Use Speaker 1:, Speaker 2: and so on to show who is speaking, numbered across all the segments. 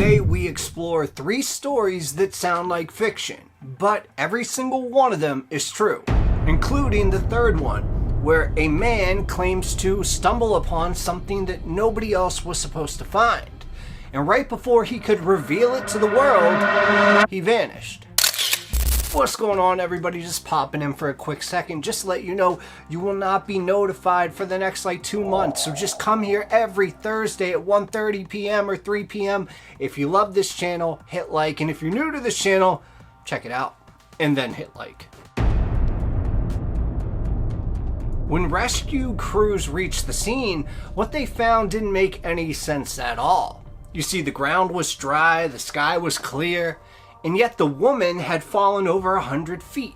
Speaker 1: Today we explore 3 stories that sound like fiction, but every single one of them is true, including the third one, where a man claims to stumble upon something that nobody else was supposed to find. And right before he could reveal it to the world, he vanished. What's going on, everybody? Just popping in for a quick second, just to let you know you will not be notified for the next 2 months. So just come here every Thursday at 1:30 p.m. or 3 p.m. If you love this channel, hit like, and if you're new to this channel, check it out and then hit like. When rescue crews reached the scene, what they found didn't make any sense at all. You see, the ground was dry, the sky was clear, and yet the woman had fallen over 100 feet.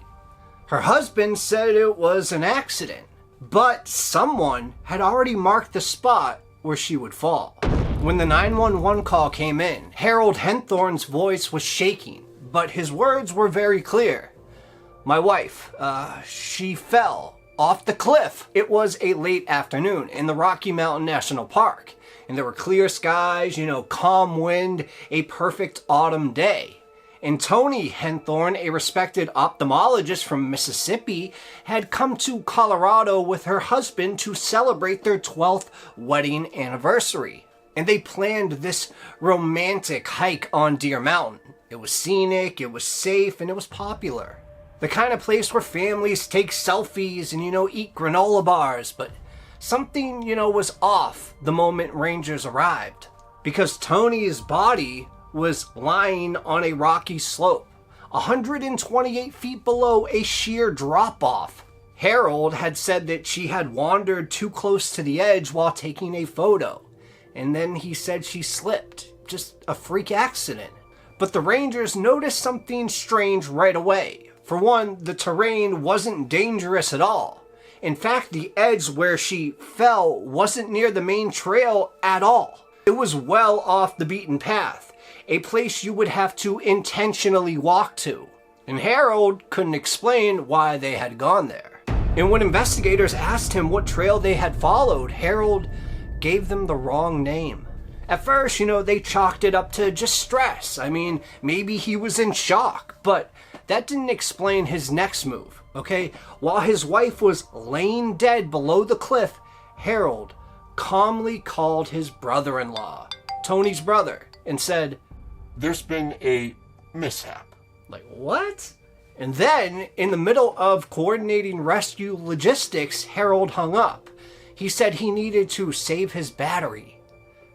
Speaker 1: Her husband said it was an accident, but someone had already marked the spot where she would fall. When the 911 call came in, Harold Henthorne's voice was shaking, but his words were very clear. My wife, she fell off the cliff. It was a late afternoon in the Rocky Mountain National Park, and there were clear skies, calm wind, a perfect autumn day. And Tony Henthorne, a respected ophthalmologist from Mississippi, had come to Colorado with her husband to celebrate their 12th wedding anniversary. And they planned this romantic hike on Deer Mountain. It was scenic, it was safe, and it was popular. The kind of place where families take selfies and, eat granola bars. But something, was off the moment Rangers arrived. Because Tony's body was lying on a rocky slope, 128 feet below a sheer drop-off. Harold had said that she had wandered too close to the edge while taking a photo, and then he said she slipped. Just a freak accident. But the Rangers noticed something strange right away. For one, the terrain wasn't dangerous at all. In fact, the edge where she fell wasn't near the main trail at all. It was well off the beaten path, a place you would have to intentionally walk to. And Harold couldn't explain why they had gone there. And when investigators asked him what trail they had followed, Harold gave them the wrong name. At first, they chalked it up to just stress. Maybe he was in shock, but that didn't explain his next move, okay? While his wife was laying dead below the cliff, Harold calmly called his brother-in-law, Tony's brother, and said,
Speaker 2: "There's been a mishap."
Speaker 1: Like, what? And then, in the middle of coordinating rescue logistics, Harold hung up. He said he needed to save his battery.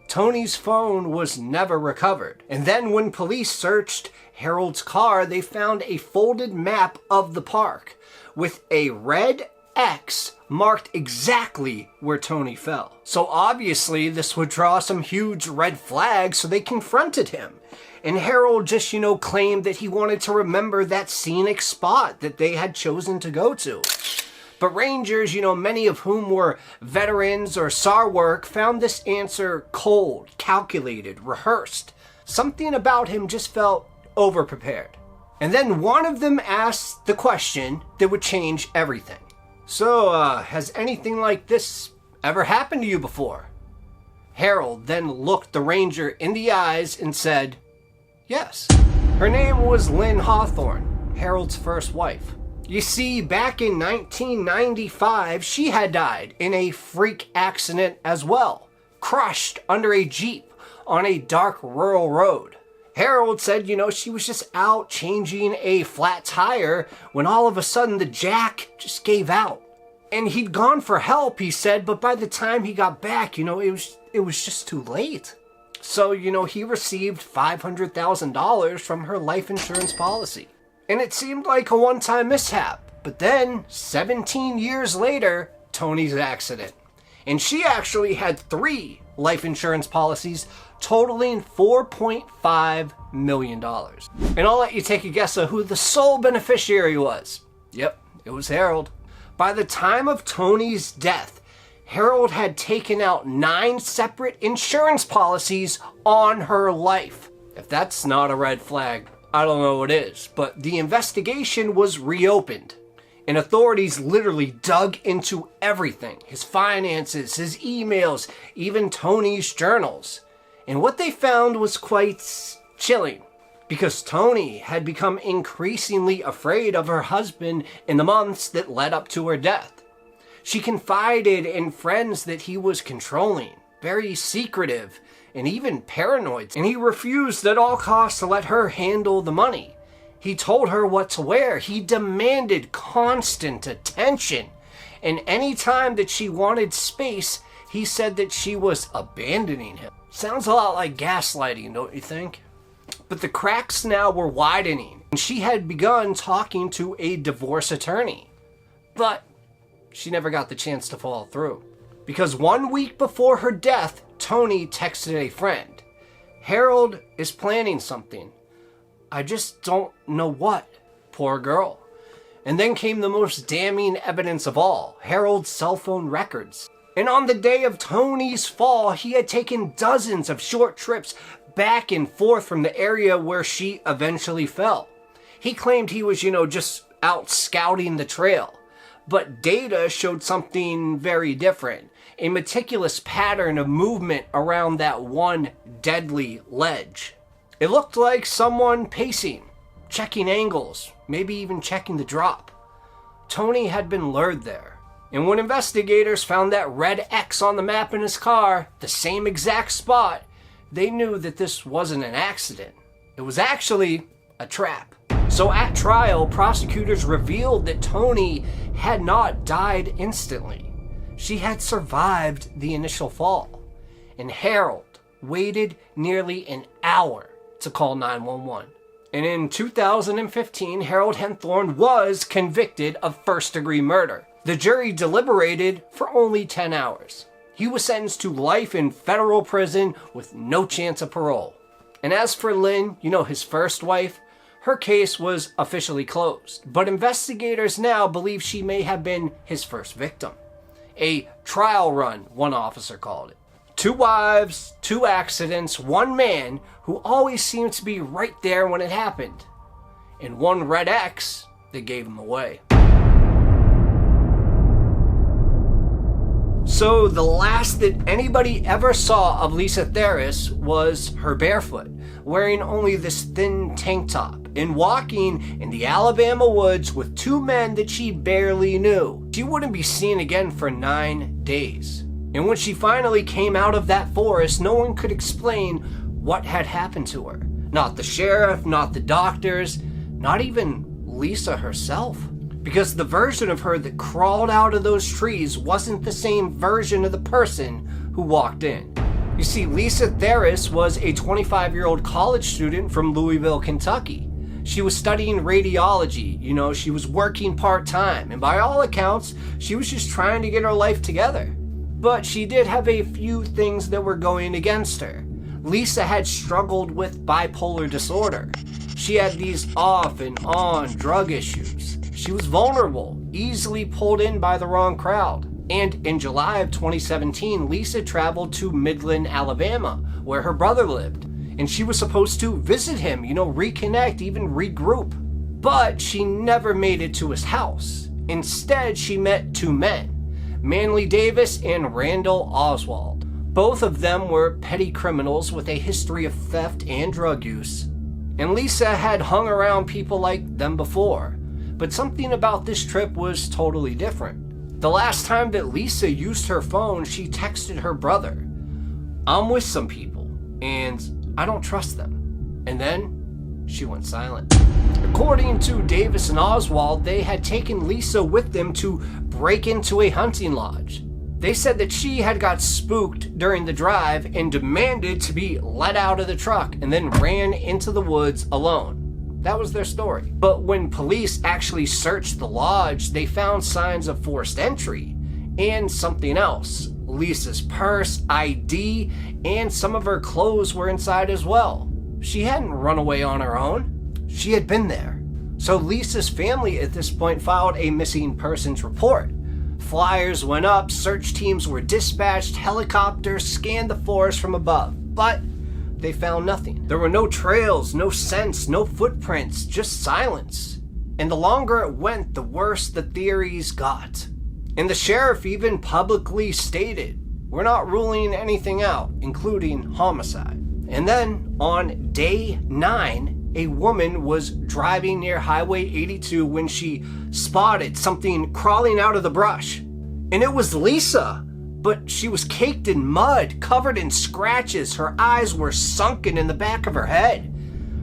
Speaker 1: Tony's phone was never recovered. And then when police searched Harold's car, they found a folded map of the park with a red X marked exactly where Tony fell. So obviously this would draw some huge red flags, so they confronted him. And Harold just, claimed that he wanted to remember that scenic spot that they had chosen to go to. But Rangers, many of whom were veterans or SAR work, found this answer cold, calculated, rehearsed. Something about him just felt overprepared. And then one of them asked the question that would change everything. So, has anything like this ever happened to you before? Harold then looked the Ranger in the eyes and said, yes. Her name was Lynn Hawthorne, Harold's first wife. You see, back in 1995, she had died in a freak accident as well, crushed under a Jeep on a dark rural road. Harold said, she was just out changing a flat tire when all of a sudden the jack just gave out. And he'd gone for help, he said, but by the time he got back, it was just too late. So, he received $500,000 from her life insurance policy. And it seemed like a one-time mishap. But then, 17 years later, Tony's accident. And she actually had 3 life insurance policies totaling $4.5 million. And I'll let you take a guess of who the sole beneficiary was. Yep, it was Harold. By the time of Tony's death, Harold had taken out 9 separate insurance policies on her life. If that's not a red flag, I don't know what is. But the investigation was reopened, and authorities literally dug into everything. His finances, his emails, even Tony's journals. And what they found was quite chilling, because Toni had become increasingly afraid of her husband in the months that led up to her death. She confided in friends that he was controlling, very secretive, and even paranoid, and he refused at all costs to let her handle the money. He told her what to wear. He demanded constant attention, and any time that she wanted space, he said that she was abandoning him. Sounds a lot like gaslighting, don't you think? But the cracks now were widening, and she had begun talking to a divorce attorney. But she never got the chance to follow through. Because 1 week before her death, Toni texted a friend, "Harold is planning something. I just don't know what." Poor girl. And then came the most damning evidence of all, Harold's cell phone records. And on the day of Toni's fall, he had taken dozens of short trips back and forth from the area where she eventually fell. He claimed he was, just out scouting the trail. But data showed something very different. A meticulous pattern of movement around that one deadly ledge. It looked like someone pacing, checking angles, maybe even checking the drop. Toni had been lured there. And when investigators found that red X on the map in his car, the same exact spot, they knew that this wasn't an accident. It was actually a trap. So at trial, prosecutors revealed that Toni had not died instantly. She had survived the initial fall. And Harold waited nearly an hour to call 911. And in 2015, Harold Henthorne was convicted of first-degree murder. The jury deliberated for only 10 hours. He was sentenced to life in federal prison with no chance of parole. And as for Lynn, his first wife, her case was officially closed. But investigators now believe she may have been his first victim. A trial run, one officer called it. 2 wives, 2 accidents, 1 man who always seemed to be right there when it happened. And 1 red X that gave him away. So the last that anybody ever saw of Lisa Theris was her barefoot, wearing only this thin tank top, and walking in the Alabama woods with 2 men that she barely knew. She wouldn't be seen again for 9 days. And when she finally came out of that forest, no one could explain what had happened to her. Not the sheriff, not the doctors, not even Lisa herself. Because the version of her that crawled out of those trees wasn't the same version of the person who walked in. You see, Lisa Theris was a 25-year-old college student from Louisville, Kentucky. She was studying radiology, she was working part-time, and by all accounts, she was just trying to get her life together. But she did have a few things that were going against her. Lisa had struggled with bipolar disorder. She had these off and on drug issues. She was vulnerable, easily pulled in by the wrong crowd. And in July of 2017, Lisa traveled to Midland, Alabama, where her brother lived. And she was supposed to visit him, reconnect, even regroup. But she never made it to his house. Instead, she met 2 men, Manly Davis and Randall Oswald. Both of them were petty criminals with a history of theft and drug use. And Lisa had hung around people like them before. But something about this trip was totally different. The last time that Lisa used her phone, she texted her brother, "I'm with some people, and I don't trust them." And then she went silent. According to Davis and Oswald, they had taken Lisa with them to break into a hunting lodge. They said that she had got spooked during the drive and demanded to be let out of the truck and then ran into the woods alone. That was their story. But when police actually searched the lodge, they found signs of forced entry and something else. Lisa's purse, ID, and some of her clothes were inside as well. She hadn't run away on her own. She had been there. So Lisa's family at this point filed a missing persons report. Flyers went up, search teams were dispatched, helicopters scanned the forest from above, but they found nothing. There were no trails, no scents, no footprints, just silence. And the longer it went, the worse the theories got. And the sheriff even publicly stated, We're not ruling anything out, including homicide. And then on day 9, a woman was driving near Highway 82 when she spotted something crawling out of the brush. And it was Lisa, but she was caked in mud, covered in scratches. Her eyes were sunken in the back of her head.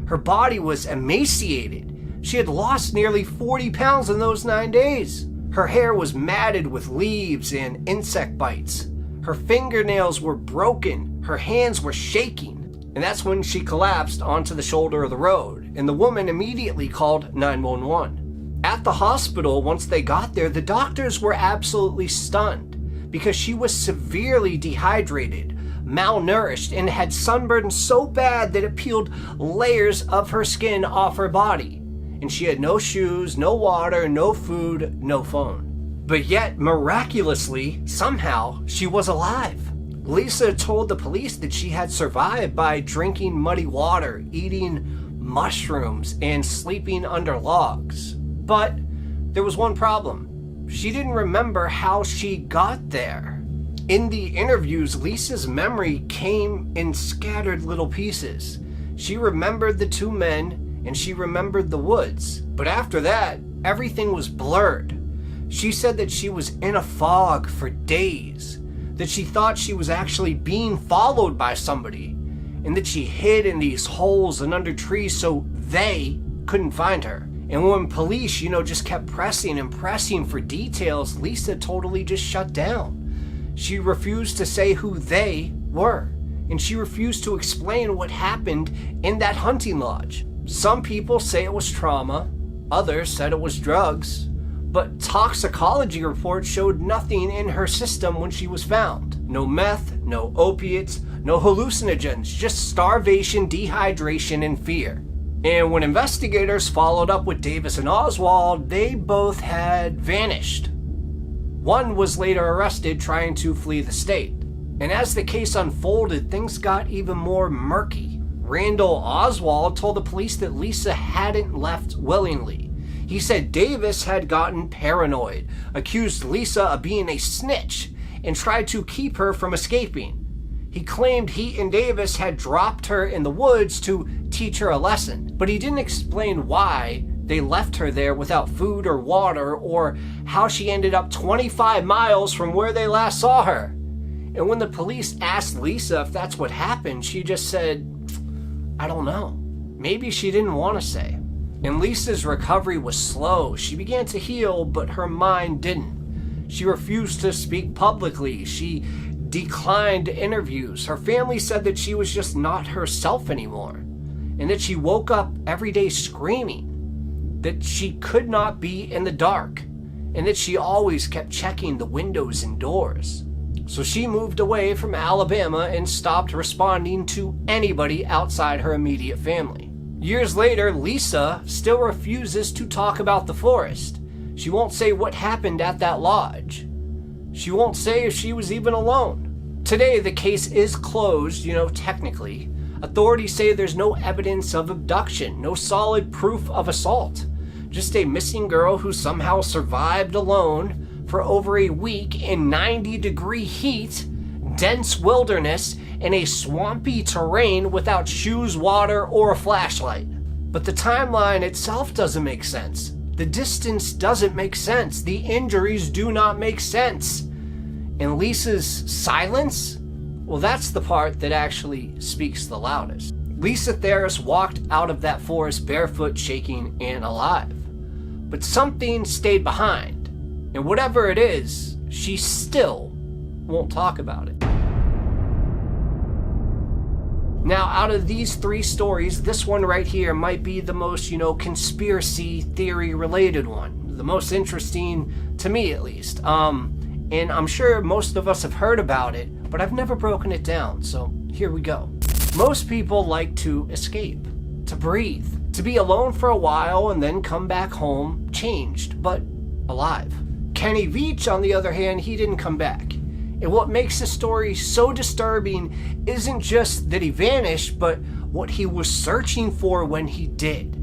Speaker 1: Her body was emaciated. She had lost nearly 40 pounds in those 9 days. Her hair was matted with leaves and insect bites. Her fingernails were broken. Her hands were shaking. And that's when she collapsed onto the shoulder of the road, and the woman immediately called 911. At the hospital, once they got there, the doctors were absolutely stunned because she was severely dehydrated, malnourished, and had sunburn so bad that it peeled layers of her skin off her body. And she had no shoes, no water, no food, no phone. But yet, miraculously, somehow, she was alive. Lisa told the police that she had survived by drinking muddy water, eating mushrooms, and sleeping under logs. But there was one problem. She didn't remember how she got there. In the interviews, Lisa's memory came in scattered little pieces. She remembered the 2 men, and she remembered the woods. But after that, everything was blurred. She said that she was in a fog for days, that she thought she was actually being followed by somebody, and that she hid in these holes and under trees so they couldn't find her. And when police, just kept pressing and pressing for details, Lisa totally just shut down. She refused to say who they were, and she refused to explain what happened in that hunting lodge. Some people say it was trauma, others said it was drugs, but toxicology reports showed nothing in her system when she was found. No meth, no opiates, no hallucinogens, just starvation, dehydration, and fear. And when investigators followed up with Davis and Oswald, they both had vanished. One was later arrested trying to flee the state. And as the case unfolded, things got even more murky. Randall Oswald told the police that Lisa hadn't left willingly. He said Davis had gotten paranoid, accused Lisa of being a snitch, and tried to keep her from escaping. He claimed he and Davis had dropped her in the woods to teach her a lesson, but he didn't explain why they left her there without food or water, or how she ended up 25 miles from where they last saw her. And when the police asked Lisa if that's what happened, she just said, "I don't know." Maybe she didn't want to say. And Lisa's recovery was slow. She began to heal, but her mind didn't. She refused to speak publicly. She declined interviews. Her family said that she was just not herself anymore, and that she woke up every day screaming, that she could not be in the dark, and that she always kept checking the windows and doors. So she moved away from Alabama and stopped responding to anybody outside her immediate family. Years later, Lisa still refuses to talk about the forest. She won't say what happened at that lodge. She won't say if she was even alone. Today, the case is closed, technically. Authorities say there's no evidence of abduction, no solid proof of assault. Just a missing girl who somehow survived alone for over a week in 90-degree heat, dense wilderness, in a swampy terrain without shoes, water, or a flashlight. But the timeline itself doesn't make sense. The distance doesn't make sense. The injuries do not make sense. And Lisa's silence? Well, that's the part that actually speaks the loudest. Lisa Theris walked out of that forest barefoot, shaking, and alive. But something stayed behind. And whatever it is, she still won't talk about it. Now, out of these 3 stories, this one right here might be the most, conspiracy theory related one. The most interesting to me, at least. And I'm sure most of us have heard about it, but I've never broken it down, so here we go. Most people like to escape, to breathe, to be alone for a while and then come back home changed, but alive. Kenny Veach, on the other hand, he didn't come back. And what makes the story so disturbing isn't just that he vanished, but what he was searching for when he did.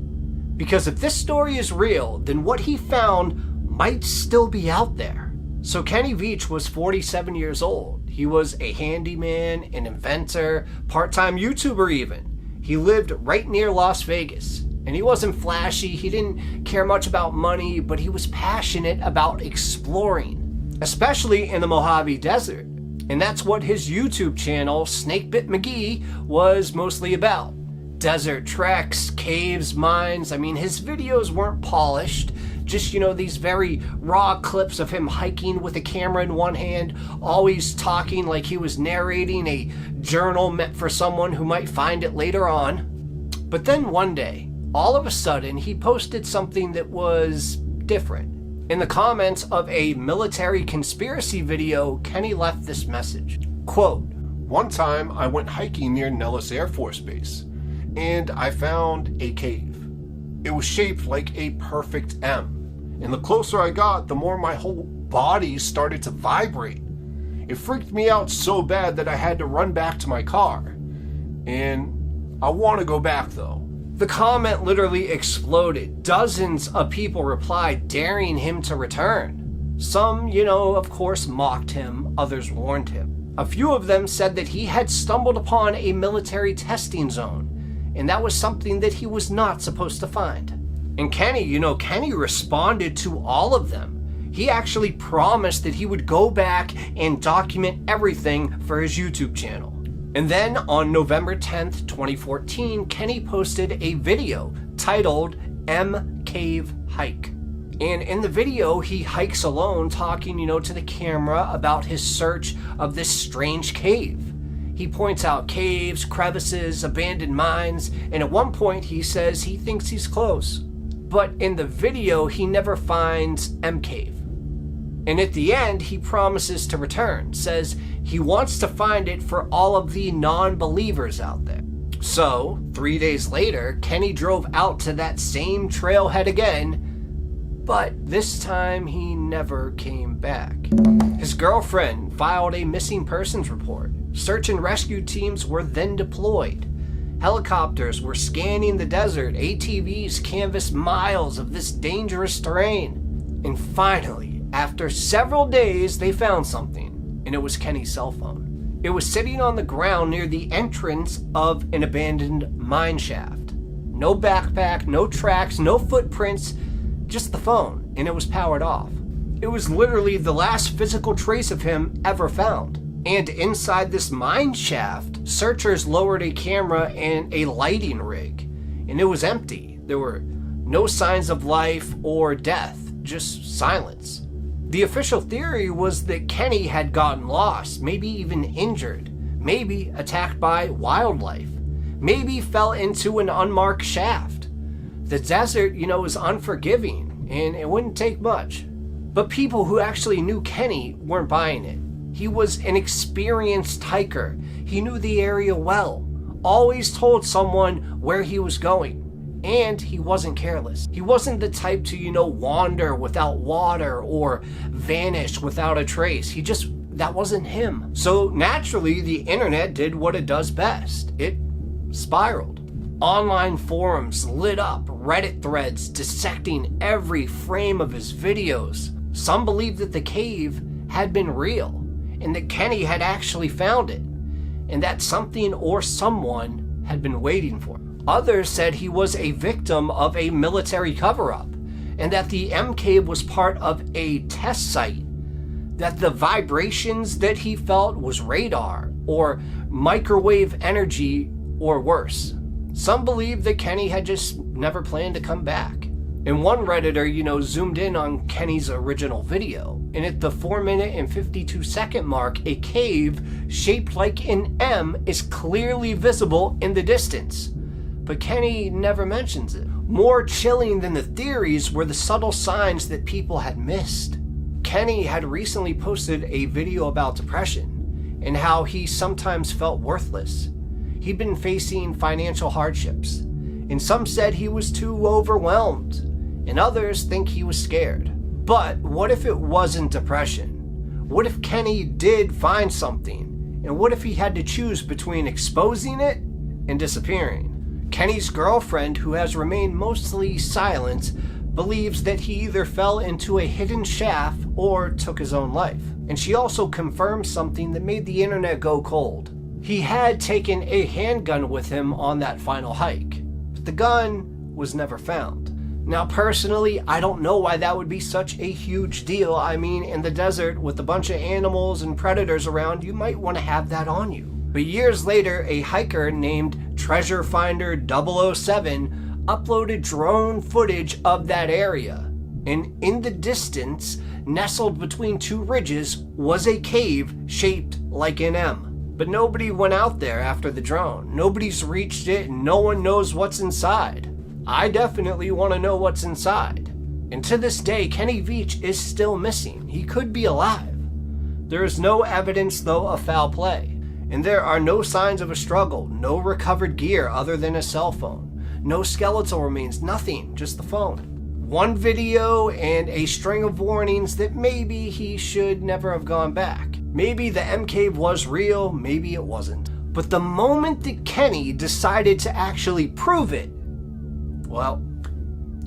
Speaker 1: Because if this story is real, then what he found might still be out there. So Kenny Veach was 47 years old. He He was a handyman, an inventor, part-time YouTuber even. He lived right near Las Vegas. And he wasn't flashy, he didn't care much about money, but he was passionate about exploring, especially in the Mojave Desert. And that's what his YouTube channel, Snakebit McGee, was mostly about. Desert treks, caves, mines. I mean, his videos weren't polished, just, these very raw clips of him hiking with a camera in one hand, always talking like he was narrating a journal meant for someone who might find it later on. But then one day, all of a sudden, he posted something that was different. In the comments of a military conspiracy video, Kenny left this message. Quote,
Speaker 2: "One time I went hiking near Nellis Air Force Base, and I found a cave. It was shaped like a perfect M. And the closer I got, the more my whole body started to vibrate. It freaked me out so bad that I had to run back to my car. And I want to go back though."
Speaker 1: The comment literally exploded. Dozens of people replied, daring him to return. Some, of course, mocked him. Others warned him. A few of them said that he had stumbled upon a military testing zone, and that was something that he was not supposed to find. And Kenny responded to all of them. He actually promised that he would go back and document everything for his YouTube channel. And then on November 10th, 2014, Kenny posted a video titled M Cave Hike. And in the video, he hikes alone, talking, to the camera about his search of this strange cave. He points out caves, crevices, abandoned mines, and at one point he says he thinks he's close. But in the video, he never finds M Cave. And at the end, he promises to return, says he wants to find it for all of the non-believers out there. So, 3 days later, Kenny drove out to that same trailhead again, but this time he never came back. His girlfriend filed a missing persons report. Search and rescue teams were then deployed. Helicopters were scanning the desert. ATVs canvassed miles of this dangerous terrain. And finally, after several days, they found something, and it was Kenny's cell phone. It was sitting on the ground near the entrance of an abandoned mine shaft. No backpack, no tracks, no footprints, just the phone, and it was powered off. It was literally the last physical trace of him ever found. And inside this mine shaft, searchers lowered a camera and a lighting rig, and it was empty. There were no signs of life or death, just silence. The official theory was that Kenny had gotten lost, maybe even injured, maybe attacked by wildlife, maybe fell into an unmarked shaft. The desert, is unforgiving, and it wouldn't take much. But people who actually knew Kenny weren't buying it. He was an experienced hiker. He knew the area well, always told someone where he was going. And he wasn't careless. He wasn't the type to, wander without water or vanish without a trace. That wasn't him. So naturally, the internet did what it does best. It spiraled. Online forums lit up, Reddit threads dissecting every frame of his videos. Some believed that the cave had been real, and that Kenny had actually found it, and that something or someone had been waiting for him. Others said he was a victim of a military cover-up, and that the M Cave was part of a test site, that the vibrations that he felt was radar or microwave energy or worse. Some believed that Kenny had just never planned to come back. And one Redditor, zoomed in on Kenny's original video, and at the 4-minute and 52-second mark, a cave shaped like an M is clearly visible in the distance. But Kenny never mentions it. More chilling than the theories were the subtle signs that people had missed. Kenny had recently posted a video about depression and how he sometimes felt worthless. He'd been facing financial hardships, and some said he was too overwhelmed, and others think he was scared. But what if it wasn't depression? What if Kenny did find something? And what if he had to choose between exposing it and disappearing? Kenny's girlfriend, who has remained mostly silent, believes that he either fell into a hidden shaft or took his own life. And she also confirmed something that made the internet go cold. He had taken a handgun with him on that final hike, but the gun was never found. Now, personally, I don't know why that would be such a huge deal. I mean, in the desert with a bunch of animals and predators around, you might want to have that on you. But years later, a hiker named Treasure Finder 007 uploaded drone footage of that area. And in the distance, nestled between two ridges, was a cave shaped like an M. But nobody went out there after the drone. Nobody's reached it, and no one knows what's inside. I definitely want to know what's inside. And to this day, Kenny Veach is still missing. He could be alive. There is no evidence, though, of foul play. And there are no signs of a struggle, no recovered gear other than a cell phone, no skeletal remains, nothing, just the phone. One video and a string of warnings that maybe he should never have gone back. Maybe the M cave was real, maybe it wasn't. But the moment that Kenny decided to actually prove it, well,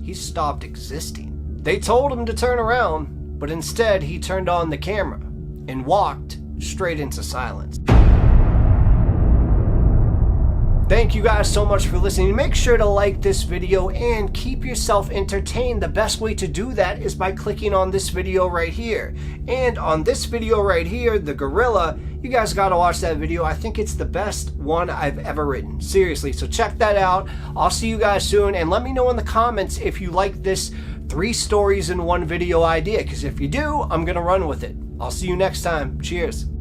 Speaker 1: he stopped existing. They told him to turn around, but instead he turned on the camera and walked straight into silence. Thank you guys so much for listening. Make sure to like this video and keep yourself entertained. The best way to do that is by clicking on this video right here. And on this video right here, the gorilla, you guys gotta watch that video. I think it's the best one I've ever written. Seriously, so check that out. I'll see you guys soon, and let me know in the comments if you like this 3 stories in 1 video idea, because if you do, I'm gonna run with it. I'll see you next time. Cheers.